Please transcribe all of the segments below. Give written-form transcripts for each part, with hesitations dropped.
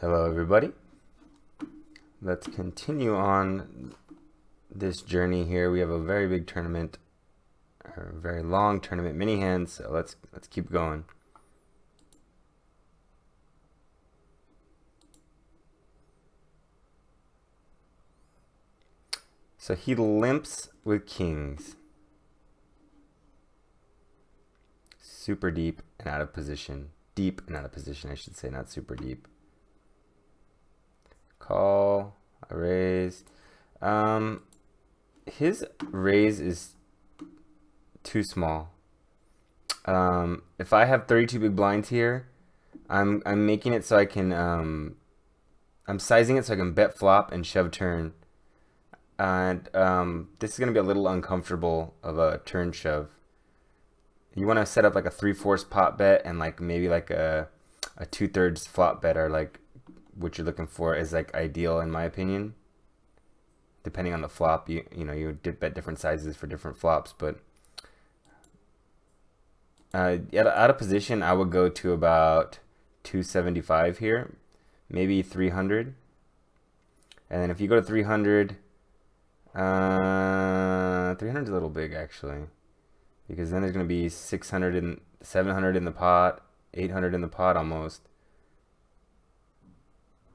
Hello everybody. Let's continue on this journey here. We have a very big tournament, or a very long tournament, mini hands, so let's keep going. So he limps with kings. Super deep and out of position. Deep and out of position, I should say, not super deep. Call, a raise. His raise is too small. If I have 32 big blinds here, I'm making it so I can I'm sizing it so I can bet flop and shove turn. And this is gonna be a little uncomfortable of a turn shove. You want to set up like a 3/4 pot bet and like maybe like a 2/3 flop bet, or like what you're looking for is like ideal in my opinion. Depending on the flop, you bet different sizes for different flops, but out of position I would go to about 275 here, maybe 300, and then if you go to 300, 300 is a little big actually, because then there's going to be 600 and 700 in the pot, 800 in the pot almost.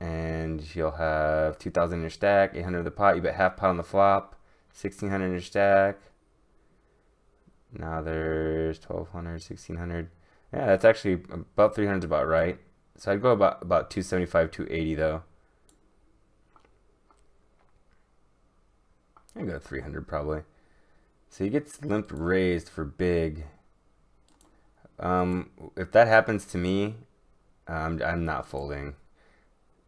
And you'll have 2,000 in your stack, 800 in the pot. You bet half pot on the flop, 1,600 in your stack. Now there's 1,200, 1,600. Yeah, that's actually about 300 is about right. So I'd go about 275, 280 though. I'd go 300 probably. So he gets limp raised for big. If that happens to me, I'm not folding.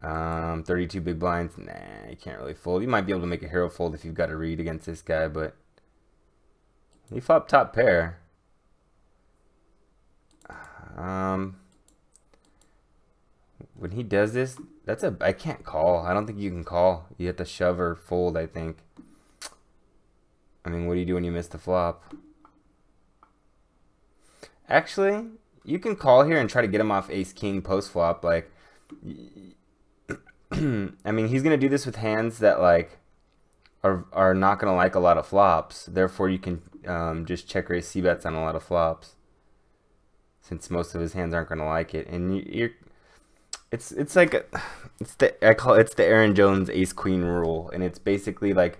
32 big blinds, nah, you can't really fold. You might be able to make a hero fold if you've got a read against this guy, but he flopped top pair. When he does this, I can't call. I don't think you can call. You have to shove or fold, I think. I mean, what do you do when you miss the flop? Actually, you can call here and try to get him off ace king post flop. Like, I mean, he's gonna do this with hands that like are not gonna like a lot of flops. Therefore, you can just check raise c bets on a lot of flops, since most of his hands aren't gonna like it. And it's the Aaron Jones ace queen rule, and it's basically like,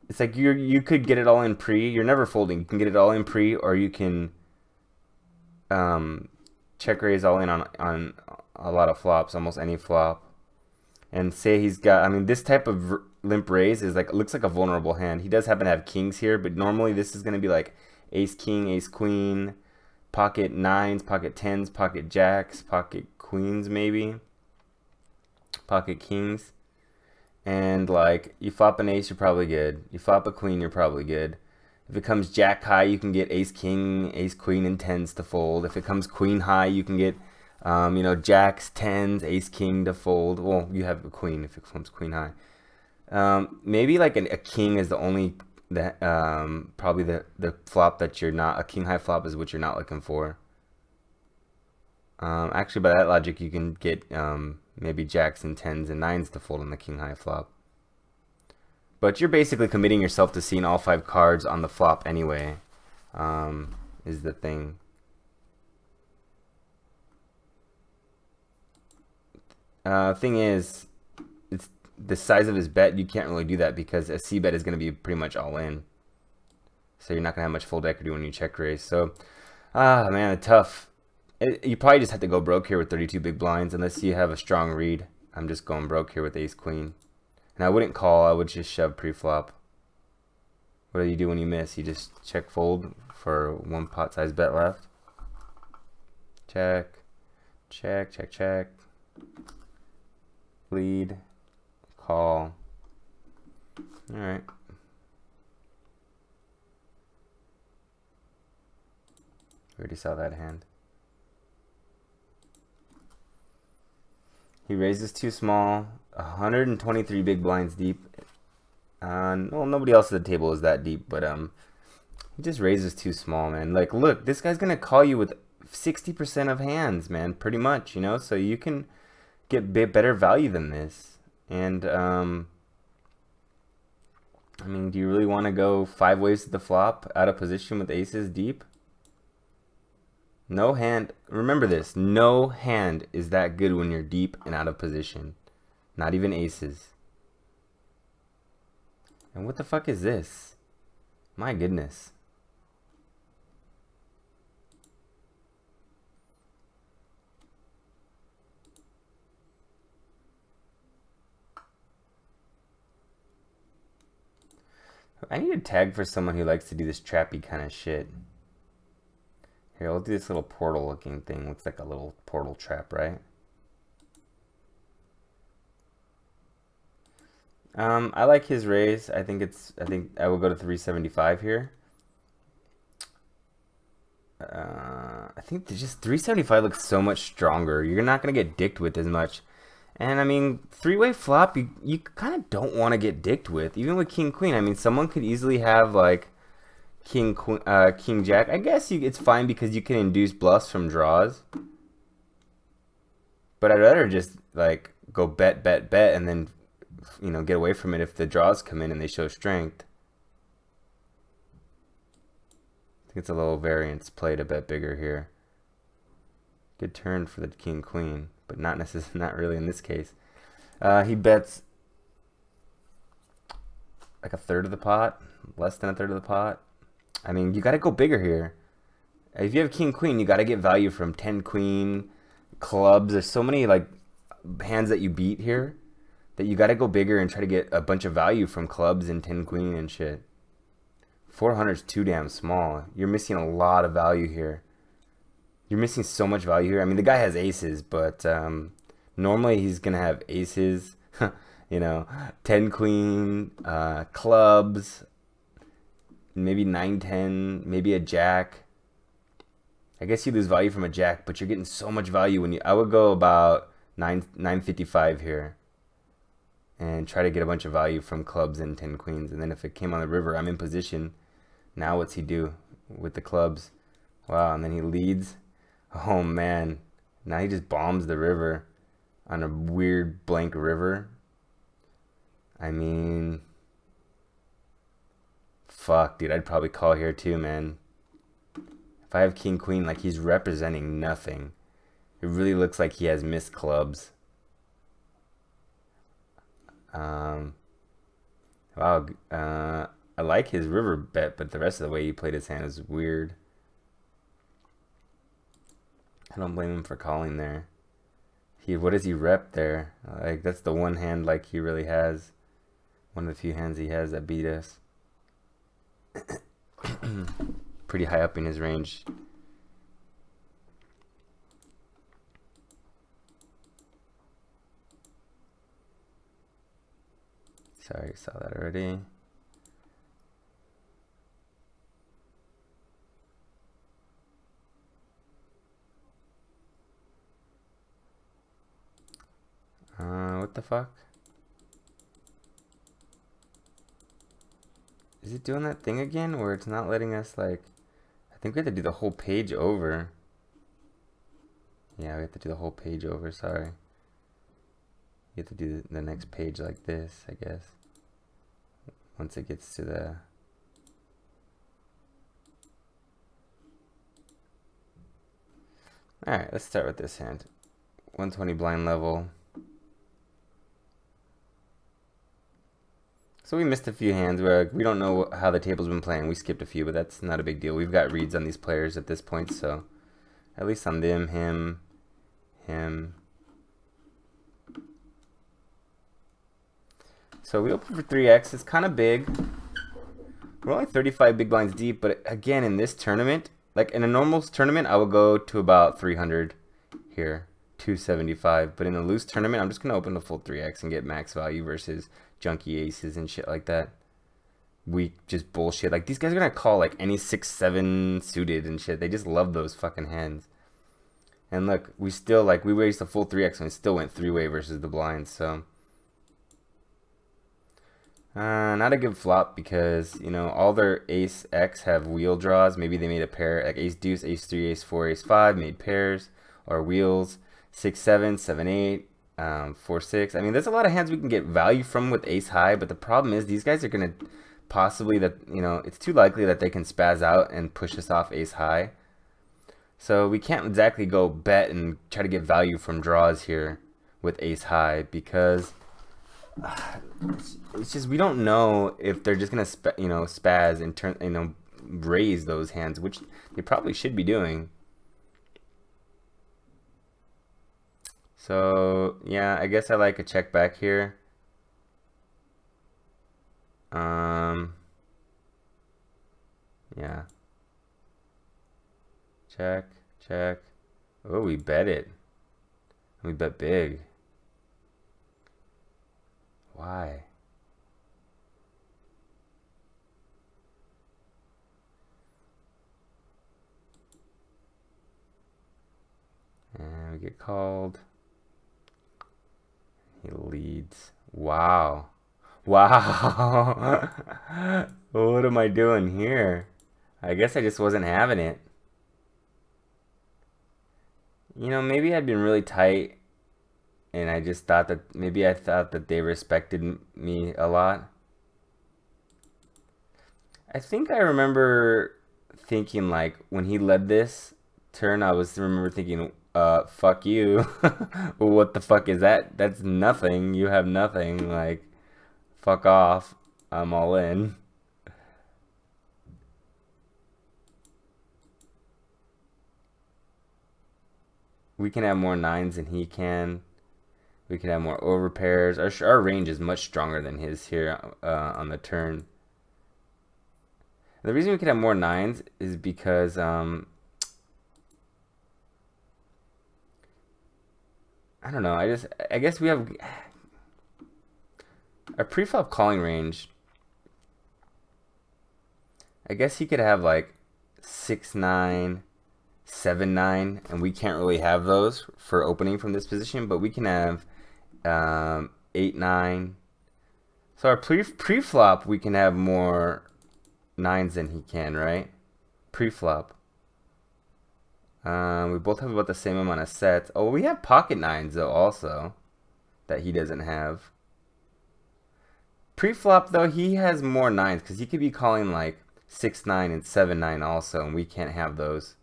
it's like you could get it all in pre. You're never folding. You can get it all in pre, or you can check raise all in on a lot of flops, almost any flop. And say he's got, I mean, this type of limp raise is like, looks like a vulnerable hand. He does happen to have kings here, but normally this is going to be like ace king, ace queen, pocket nines, pocket tens, pocket jacks, pocket queens, maybe pocket kings. And like, you flop an ace, you're probably good. You flop a queen, you're probably good. If it comes jack high, you can get ace king, ace queen, and tens to fold. If it comes queen high, you can get jacks, tens, ace king to fold. Well, you have a queen if it comes queen high. Maybe like a king is the only probably the flop that you're not, a king high flop is what you're not looking for. Actually, by that logic, you can get maybe jacks and tens and nines to fold on the king high flop. But you're basically committing yourself to seeing all 5 cards on the flop anyway, is the thing. Thing is, it's the size of his bet. You can't really do that because a c bet is going to be pretty much all in. So you're not going to have much fold equity when you check raise. So, man, it's tough. You probably just have to go broke here with 32 big blinds unless you have a strong read. I'm just going broke here with ace queen. And I wouldn't call, I would just shove pre-flop. What do you do when you miss? You just check fold for 1 pot size bet left. Check, check, check, check. Lead, call. Alright. We already saw that hand. He raises too small. 123 big blinds deep. Well, nobody else at the table is that deep, but he just raises too small, man. Like, look, this guy's gonna call you with 60% of hands, man, pretty much, you know, so you can get better value than this. And I mean, do you really want to go 5 ways to the flop out of position with aces deep? No hand, remember this, no hand is that good when you're deep and out of position. Not even aces. And what the fuck is this? My goodness. I need a tag for someone who likes to do this trappy kind of shit. Here, I'll do this little portal looking thing. Looks like a little portal trap, right? I like his raise. I think I will go to 375 here. I think just 375 looks so much stronger. You're not gonna get dicked with as much. And I mean, 3-way flop, you kind of don't want to get dicked with, even with king queen. I mean, someone could easily have like king jack. I guess it's fine because you can induce bluffs from draws. But I'd rather just like go bet, and then, you know, get away from it if the draws come in and they show strength. I think it's a little variance play to bet bigger here. Good turn for the king queen, but not necessarily, not really in this case. He bets like a third of the pot, less than a third of the pot. I mean, you got to go bigger here. If you have king queen, you got to get value from 10 queen, clubs. There's so many like hands that you beat here that you got to go bigger and try to get a bunch of value from clubs and 10 queen and shit. 400 is too damn small. You're missing a lot of value here. You're missing so much value here. I mean, the guy has aces, but normally he's gonna have aces, you know, 10 queen, clubs, maybe 9-10, maybe a jack. I guess you lose value from a jack, but you're getting so much value when you. I would go about 955 here, and try to get a bunch of value from clubs and 10 queens. And then if it came on the river, I'm in position. Now what's he do with the clubs? Wow, and then he leads. Oh man, now he just bombs the river on a weird blank river. I mean, fuck, dude, I'd probably call here too, man. If I have king queen, like, he's representing nothing. It really looks like he has missed clubs. Wow, I like his river bet, but the rest of the way he played his hand is weird. I don't blame him for calling there. What does he rep there? Like, that's the one hand like he really has. One of the few hands he has that beat us. Pretty high up in his range. Sorry, saw that already. What the fuck? Is it doing that thing again where it's not letting us, like, I think we have to do the whole page over. Yeah, we have to do the whole page over, sorry. You have to do the next page like this, I guess. Once it gets to the... Alright, let's start with this hand. 120 blind level. So we missed a few hands where we don't know how the table's been playing. We skipped a few, but that's not a big deal. We've got reads on these players at this point, so at least on them, him. So we open for 3x. It's kind of big. We're only 35 big blinds deep, but again, in this tournament, like in a normal tournament, I would go to about 300 here, 275. But in a loose tournament, I'm just going to open the full 3x and get max value versus junky aces and shit like that. Weak, just bullshit. Like, these guys are gonna call like any 6-7 suited and shit. They just love those fucking hands. And look, we still, like, we raised the full 3x and we still went 3-way versus the blinds. So Not a good flop because, you know, all their ace X have wheel draws. Maybe they made a pair, like ace deuce, ace 3, ace 4, ace 5, made pairs or wheels. 6 7, 7 8, 4 6. I mean, there's a lot of hands we can get value from with ace high, but the problem is these guys are going to possibly, that, you know, it's too likely that they can spaz out and push us off ace high. So we can't exactly go bet and try to get value from draws here with ace high because it's just, we don't know if they're just gonna spaz and turn, you know, raise those hands, which they probably should be doing. So yeah, I guess I like a check back here. Yeah, check, check. Oh, we bet it. We bet big. Why? And we get called. He leads. Wow. Wow. What am I doing here? I guess I just wasn't having it. You know, maybe I'd been really tight and I just thought that, maybe I thought that they respected me a lot. I think I remember thinking, like, when he led this turn, I remember thinking, fuck you. What the fuck is that? That's nothing. You have nothing. Like, fuck off. I'm all in. We can have more nines than he can. We can have more over pairs. Our range is much stronger than his here on the turn. And the reason we can have more nines is because I don't know. I guess we have a preflop calling range. I guess he could have like 6-9, 7-9, and we can't really have those for opening from this position, but we can have 8-9. So our pre-flop, we can have more nines than he can, right? Pre-flop. We both have about the same amount of sets. Oh, we have pocket nines though also that he doesn't have. Pre-flop though, he has more nines because he could be calling like 6-9 and 7-9 also, and we can't have those.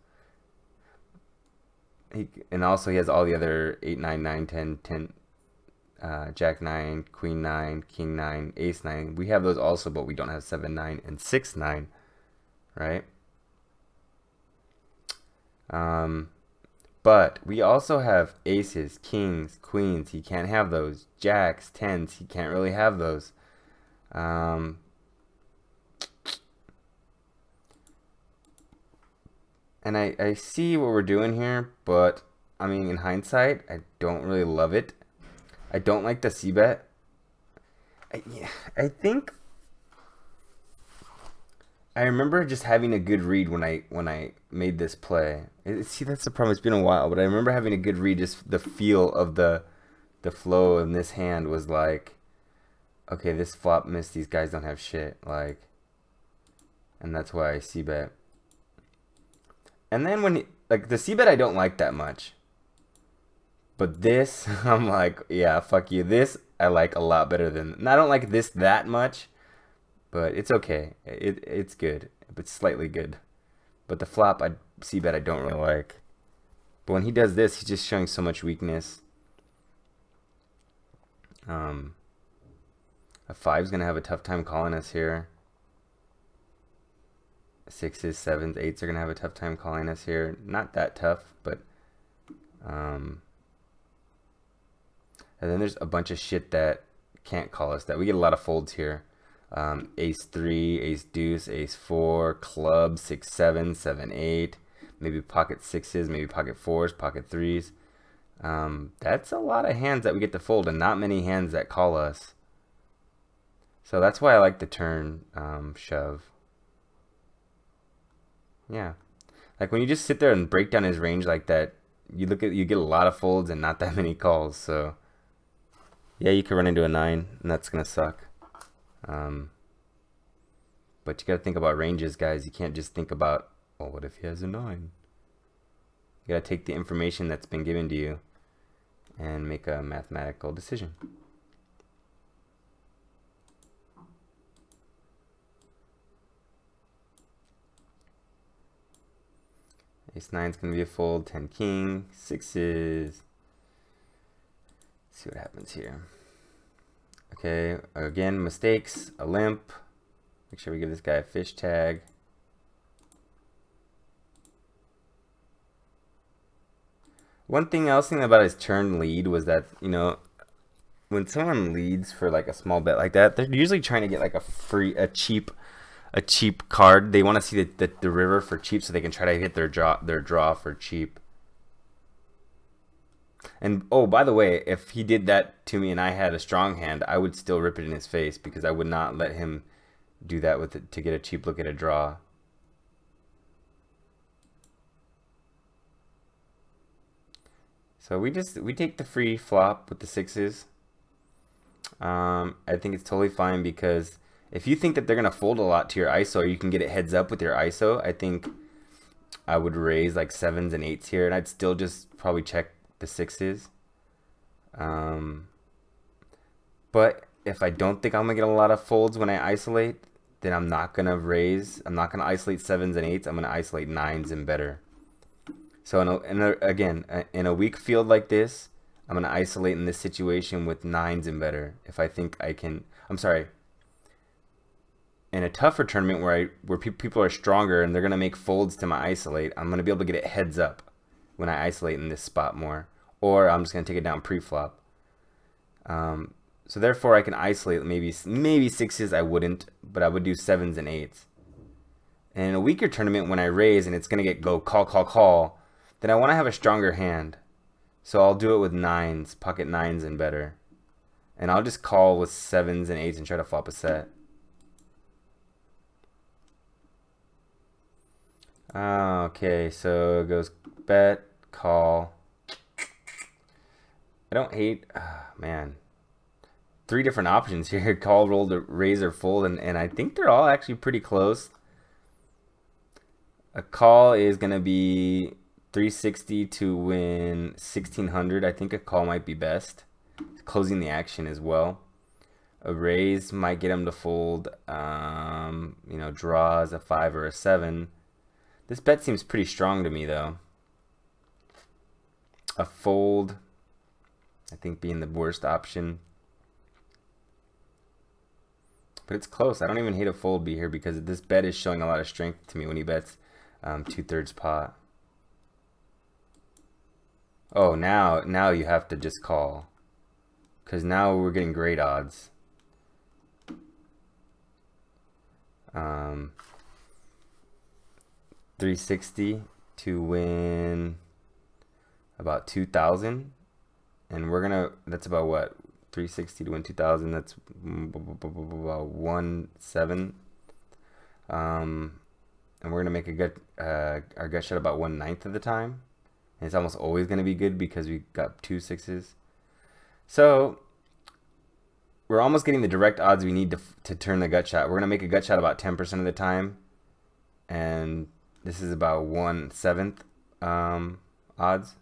And also he has all the other 8-9, 9-10, 10, Jack 9, Queen 9, King 9, Ace 9. We have those also, but we don't have 7-9 and 6-9, right? But we also have aces, kings, queens. He can't have those. Jacks, tens. He can't really have those. And I see what we're doing here, but I mean, in hindsight, I don't really love it. I don't like the c-bet. I think I remember just having a good read when I made this play. See, that's the problem. It's been a while, but I remember having a good read. Just the feel of the flow in this hand was like, okay, this flop missed. These guys don't have shit. Like, and that's why I c-bet. And then when like the c-bet, I don't like that much. But this, I'm like, yeah, fuck you. This I like a lot better than. And I don't like this that much, but it's okay. It's good, but slightly good. But the flop, I c-bet, I don't really like. But when he does this, he's just showing so much weakness. A 5's gonna have a tough time calling us here. 6s, 7s, 8s are gonna have a tough time calling us here. Not that tough, but and then there's a bunch of shit that can't call us. That we get a lot of folds here. Ace 3, ace deuce, ace 4, club, 6 7, 7 8, maybe pocket 6s, maybe pocket 4s, pocket 3s. That's a lot of hands that we get to fold, and not many hands that call us. So that's why I like the turn shove. Yeah, like when you just sit there and break down his range like that, you get a lot of folds and not that many calls. So yeah, you could run into a 9, and that's gonna suck. But you got to think about ranges, guys. You can't just think about, oh, what if he has a 9? You got to take the information that's been given to you and make a mathematical decision. Ace 9 is going to be a fold. 10 king. 6s. Let's see what happens here. Okay, again, mistakes. A limp. Make sure we give this guy a fish tag. One thing I was thinking about his turn lead was that, you know, when someone leads for like a small bet like that, they're usually trying to get like a cheap card. They want to see the river for cheap so they can try to hit their draw for cheap. And oh, by the way, if he did that to me and I had a strong hand, I would still rip it in his face because I would not let him do that with it to get a cheap look at a draw. So we take the free flop with the 6s. I think it's totally fine because if you think that they're gonna fold a lot to your ISO, or you can get it heads up with your ISO, I think I would raise like 7s and 8s here, and I'd still just probably check the 6s. But if I don't think I'm gonna get a lot of folds when I isolate, then I'm not gonna raise. I'm not gonna isolate 7s and 8s. I'm gonna isolate 9s and better. So again, in a weak field like this, I'm going to isolate in this situation with 9s and better. If I think I can, I'm sorry, in a tougher tournament where people are stronger and they're going to make folds to my isolate, I'm going to be able to get it heads up when I isolate in this spot more. Or I'm just going to take it down pre-flop. So therefore I can isolate maybe 6s I wouldn't, but I would do 7s and 8s. And in a weaker tournament when I raise and it's going to go call, then I want to have a stronger hand. So I'll do it with 9s, pocket 9s and better. And I'll just call with 7s and 8s and try to flop a set. Okay, so it goes bet, call. I don't hate, man. 3 different options here, call, roll, raise, or fold, and I think they're all actually pretty close. A call is going to be 360 to win 1600. I think a call might be best. Closing the action as well. A raise might get him to fold, you know, draws a 5 or a 7. This bet seems pretty strong to me though. A fold, I think, being the worst option. But it's close. I don't even hate a fold be here because this bet is showing a lot of strength to me when he bets 2/3 pot. Oh, now you have to just call, because now we're getting great odds. 360 to win about 2,000, and that's about what, 360 to win 2,000. That's about 1/7. And we're gonna make our gut shot about 1/9 of the time. And it's almost always going to be good because we got 2 6s. So we're almost getting the direct odds we need to turn the gut shot. We're going to make a gut shot about 10% of the time. And this is about 1/7 odds.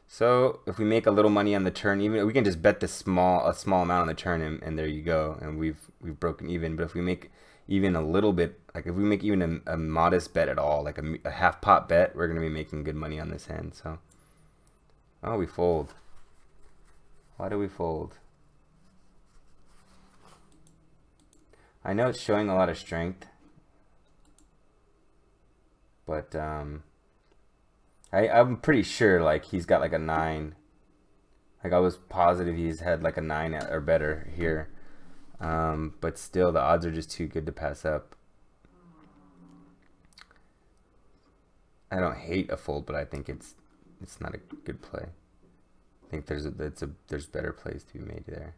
So if we make a little money on the turn, even we can just bet a small amount on the turn, and there you go. And we've broken even. But if we make even a little bit, like if we make even a modest bet at all, like a half pot bet, we're going to be making good money on this hand. So, oh, we fold. Why do we fold? I know it's showing a lot of strength, but I'm pretty sure like he's got like a 9. Like I was positive he's had like a 9 or better here. But still, the odds are just too good to pass up. I don't hate a fold, but I think it's not a good play. I think there's better plays to be made there.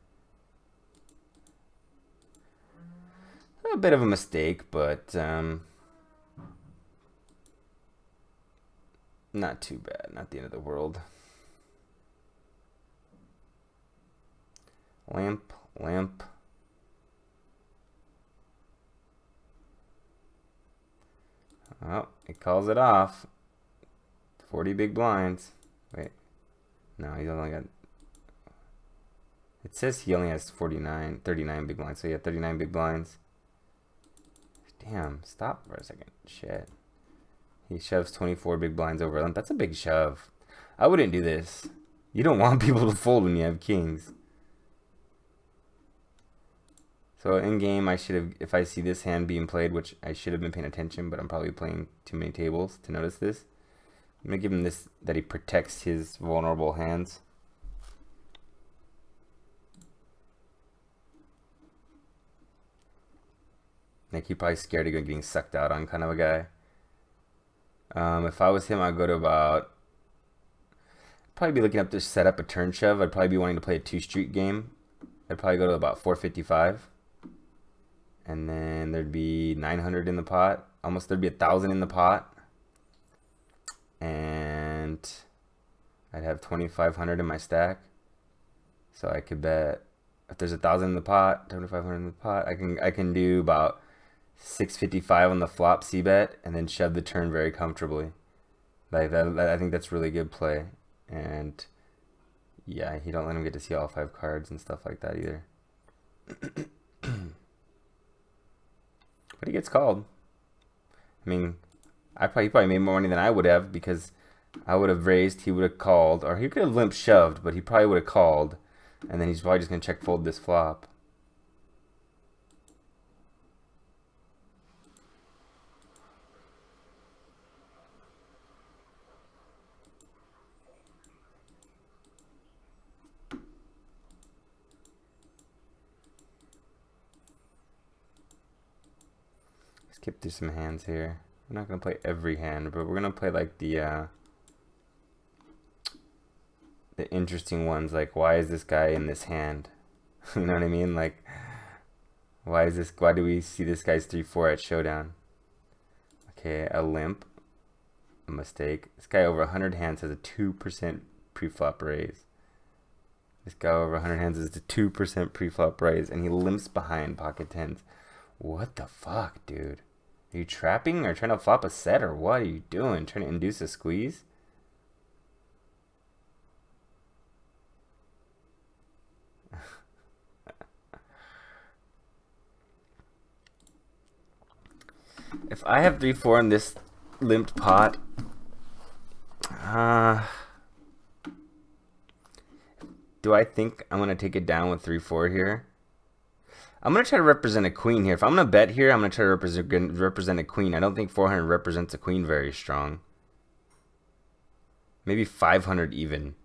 A bit of a mistake, but not too bad. Not the end of the world. Lamp. Oh, it calls it off. 40 big blinds. Wait. No, he's only got... It says he only has 39 big blinds. So yeah, 39 big blinds. Damn, stop for a second. Shit. He shoves 24 big blinds over limp. That's a big shove. I wouldn't do this. You don't want people to fold when you have kings. So in game, I should have, if I see this hand being played, which I should have been paying attention, but I'm probably playing too many tables to notice this. I'm gonna give him this, that he protects his vulnerable hands. Like, he's probably scared of getting sucked out on, kind of a guy. If I was him, I'd go to about, probably be looking up to set up a turn shove. I'd probably be wanting to play a 2-street game. I'd probably go to about 455. And then there'd be 900 in the pot. Almost, there'd be 1,000 in the pot. And I'd have 2,500 in my stack. So I could bet, if there's 1,000 in the pot, 2,500 in the pot, I can do about 655 on the flop c-bet and then shove the turn very comfortably. Like that, I think that's really good play. And yeah, you don't let him get to see all 5 cards and stuff like that either. But he gets called. I mean, he probably made more money than I would have, because I would have raised, he would have called, or he could have limp shoved, but he probably would have called, and then he's probably just gonna check fold this flop. Skip through some hands here. We're not gonna play every hand, but we're gonna play like the interesting ones. Like, why is this guy in this hand? You know what I mean? Like, why do we see this guy's 3-4 at showdown? Okay, a limp, a mistake. This guy over 100 hands has a 2% pre-flop raise. This guy over 100 hands has a 2% pre-flop raise, and he limps behind pocket tens. What the fuck, dude? Are you trapping or trying to flop a set, or what are you doing? Trying to induce a squeeze? If I have 3-4 in this limped pot, do I think I'm gonna take it down with 3-4 here? I'm going to try to represent a queen here. If I'm going to bet here, I'm going to try to represent a queen. I don't think 400 represents a queen very strong. Maybe 500 even.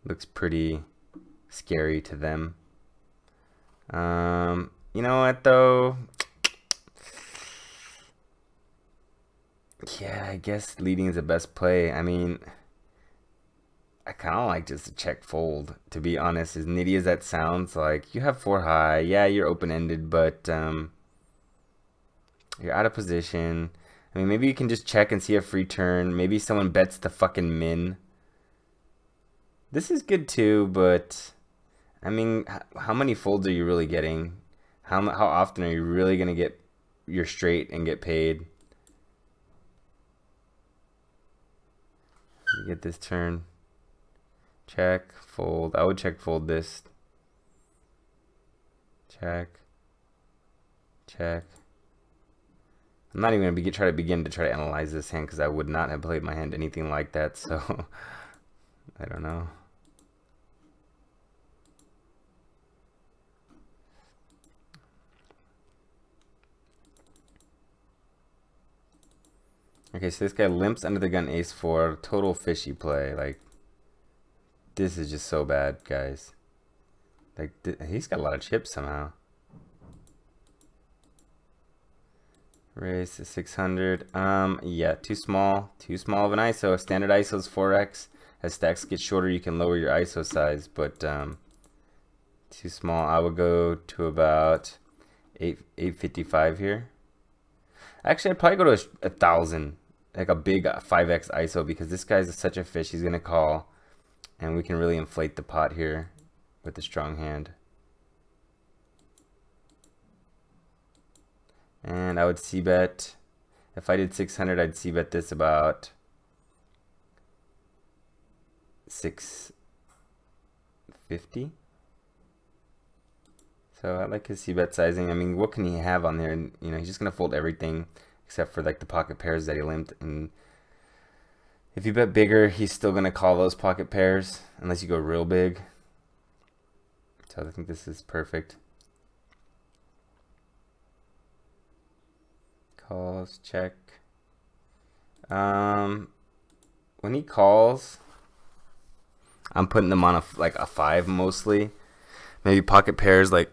Looks pretty scary to them. You know what, though? Yeah, I guess leading is the best play. I mean, I kind of like just a check fold, to be honest. As nitty as that sounds, like, you have 4 high. Yeah, you're open-ended, but you're out of position. I mean, maybe you can just check and see a free turn. Maybe someone bets the fucking min. This is good too, but I mean, how many folds are you really getting? How often are you really going to get your straight and get paid? You get this turn. Check, fold. I would check fold this. Check. Check. I'm not even going to try to analyze this hand, because I would not have played my hand anything like that, so I don't know. Okay, so this guy limps under the gun ace-4. Total fishy play. Like, this is just so bad, guys. Like, he's got a lot of chips somehow. Raise to 600. Yeah, too small. Too small of an ISO. Standard ISO is 4x. As stacks get shorter, you can lower your ISO size, but too small. I would go to about 855 here. Actually, I'd probably go to 1,000. Like a big 5x ISO, because this guy's such a fish. He's going to call. And we can really inflate the pot here with a strong hand. And I would c-bet. If I did 600, I'd c-bet this about 650. So I like his c-bet sizing. I mean, what can he have on there? And you know, he's just gonna fold everything except for like the pocket pairs that he limped. And if you bet bigger, he's still gonna call those pocket pairs unless you go real big. So I think this is perfect. Calls, check. When he calls, I'm putting them on a 5 mostly. Maybe pocket pairs like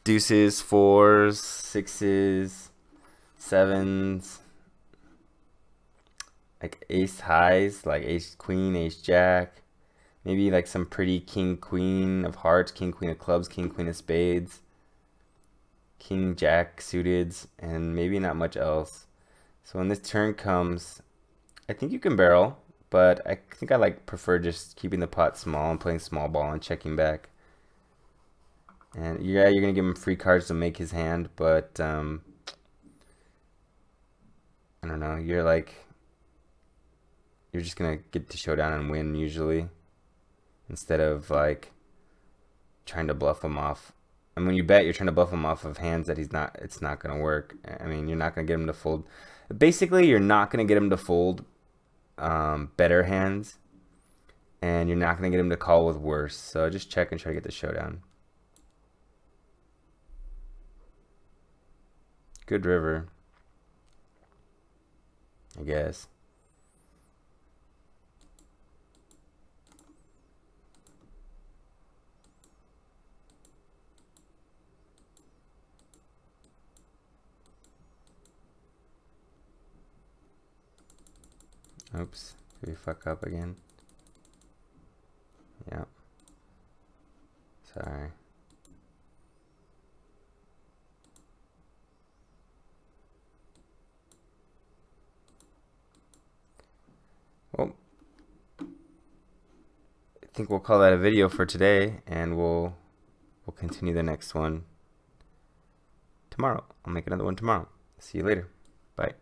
deuces, 4s, 6s, 7s, like ace highs, like ace queen, ace jack. Maybe like some pretty king queen of hearts, king queen of clubs, king queen of spades, king jack suiteds, and maybe not much else. So when this turn comes, I think you can barrel, but I think I prefer just keeping the pot small and playing small ball and checking back. And yeah, you're gonna give him free cards to make his hand, but I don't know. You're just gonna get to showdown and win usually, instead of like trying to bluff him off. And when you bet, you're trying to bluff him off of hands that it's not gonna work. I mean, you're not gonna get him to fold. Basically, you're not gonna get him to fold better hands, and you're not gonna get him to call with worse. So just check and try to get the showdown. Good river, I guess. Oops, did we fuck up again? Yep. Sorry. Well, I think we'll call that a video for today, and we'll continue the next one tomorrow. I'll make another one tomorrow. See you later. Bye.